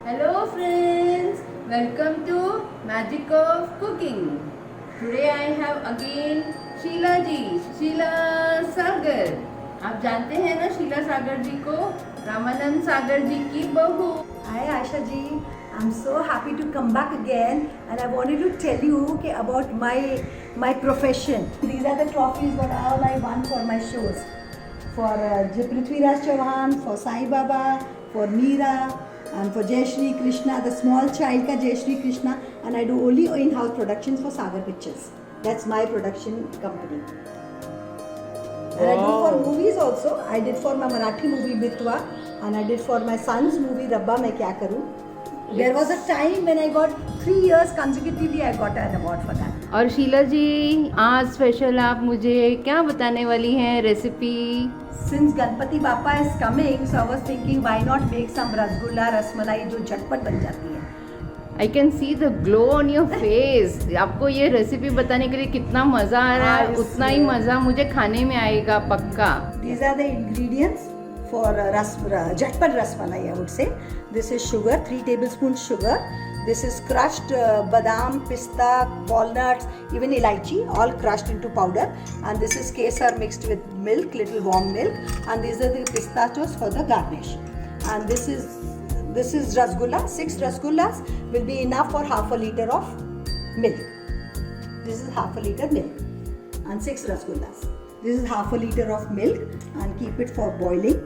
Hello friends, welcome to Magic of Cooking. Today I have again Sheila जी, शीला सागर. आप जानते हैं ना शीला सागर जी को, रामानंद सागर जी की बहू. Hi Asha ji, I'm so happy to come back again and I wanted to tell you about my profession. These are the trophies what all I won for my shows. For Prithviraj Chauhan, for Sai Baba, for Meera and for Jai Shri Krishna, the small child ka Jai Shri Krishna, and I do only in-house productions for Sagar Pictures. That's my production company. And I do for movies also. I did for my Marathi movie Bitwa and I did for my son's movie Rabba Main Kya Karu. There was a time when I got 3 years consecutively I got an award for that. और शीला जी आज special आप मुझे क्या बताने वाली हैं recipe? Since Ganpati Bappa is coming, so I was thinking why not make some rasgulla, rasmalai जो झटपट बन जाती है. I can see the glow on your face. आपको ये रेसिपी बताने के लिए कितना मज़ा आ रहा है, उतना ही मज़ा मुझे खाने में आएगा पक्का. These are the ingredients for jhatpat rasmalai, I would say. This is sugar, 3 tablespoons sugar. This is crushed badam, pista, walnuts, even elaichi, all crushed into powder. And this is kesar mixed with milk, little warm milk. And these are the pistachios for the garnish. And this is rasgulla. 6 rasgullas will be enough for half a liter of milk. This is half a liter milk and 6 rasgullas. This is half a liter of milk and keep it for boiling.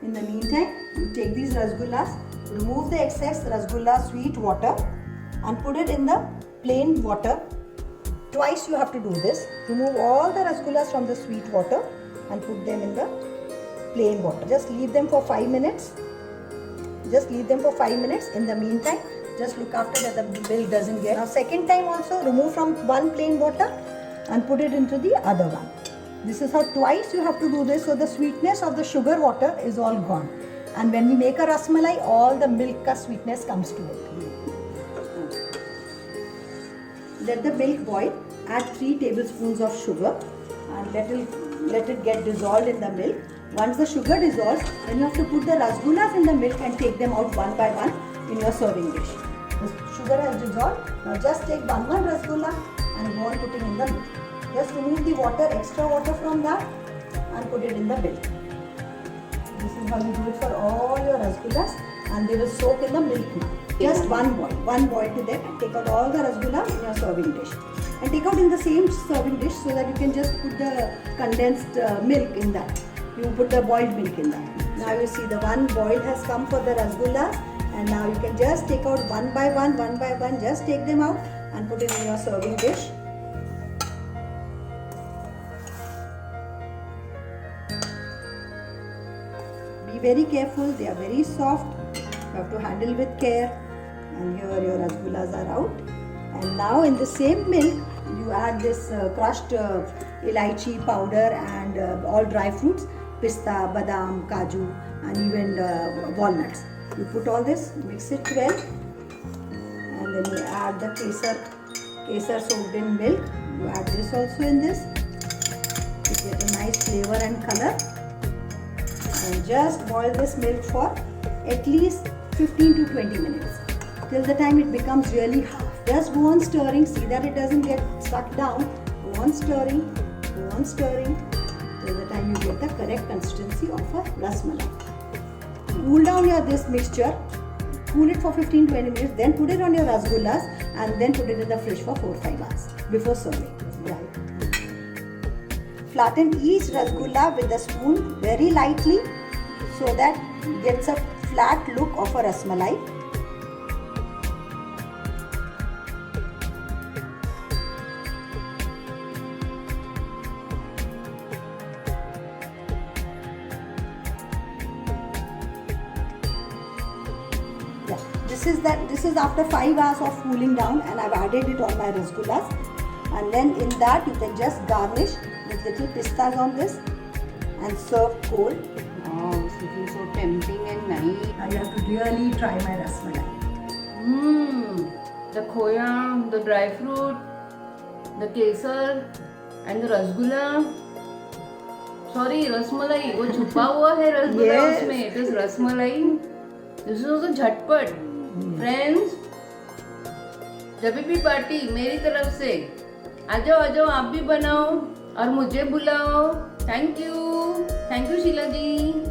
In the meantime, you take these rasgullas, remove the excess rasgulla sweet water and put it in the plain water. Twice you have to do this. Remove all the rasgullas from the sweet water and put them in the plain water. Just leave them for 5 minutes. Just leave them for 5 minutes. In the meantime, just look after that the milk doesn't get. Now second time also remove from one plain water and put it into the other one. This is how twice you have to do this, so the sweetness of the sugar water is all gone. And when we make a rasmalai, all the milk ka sweetness comes to it. Let the milk boil. Add 3 tablespoons of sugar and let it get dissolved in the milk. Once the sugar dissolves, then you have to put the rasgullas in the milk and take them out one by one in your serving dish. The sugar has dissolved. Now just take one rasgulla and go on putting in the milk. Just remove the water, extra water from that and put it in the milk. This is how you do it for all your rasgullas and they will soak in the milk now. Just one boil to them and take out all the rasgullas in your serving dish. And take out in the same serving dish so that you can just put the condensed milk in that. You put the boiled milk in that. Now you see the one boil has come for the rasgullas and now you can just take out one by one, just take them out and put it in your serving dish. Be very careful, they are very soft. You have to handle with care. And here your rasgullas are out. And now in the same milk, you add this crushed elaichi powder and all dry fruits, pista, badam, kaju and even walnuts. You put all this, mix it well and then you add the kesar soaked in milk. You add this also in this to get a nice flavor and color. And just boil this milk for at least 15 to 20 minutes till the time it becomes really hard. Just go on stirring, see that it doesn't get stuck down. Go on stirring till the time you get the correct consistency of a rasmalai. Cool down this mixture, cool it for 15-20 minutes, then put it on your rasgullas and then put it in the fridge for 4-5 hours before serving. Flatten each rasgulla with a spoon very lightly so that it gets a flat look of a rasmalai. This is after 5 hours of cooling down and I've added it on my rasgullas. And then in that you can just garnish with little pistas on this and serve cold. Oh, it's looking so tempting and nice. Now you have to really try my rasmalai. The khoya, the dry fruit, the kesar and the rasgulla. Sorry, rasmalai. वो छुपा हुआ है rasgulla उसमें. It is rasmalai. This is also झटपट. Friends, जब भी party मेरी तरफ से आ जाओ आप भी बनाओ और मुझे बुलाओ। Thank you Sheela ji.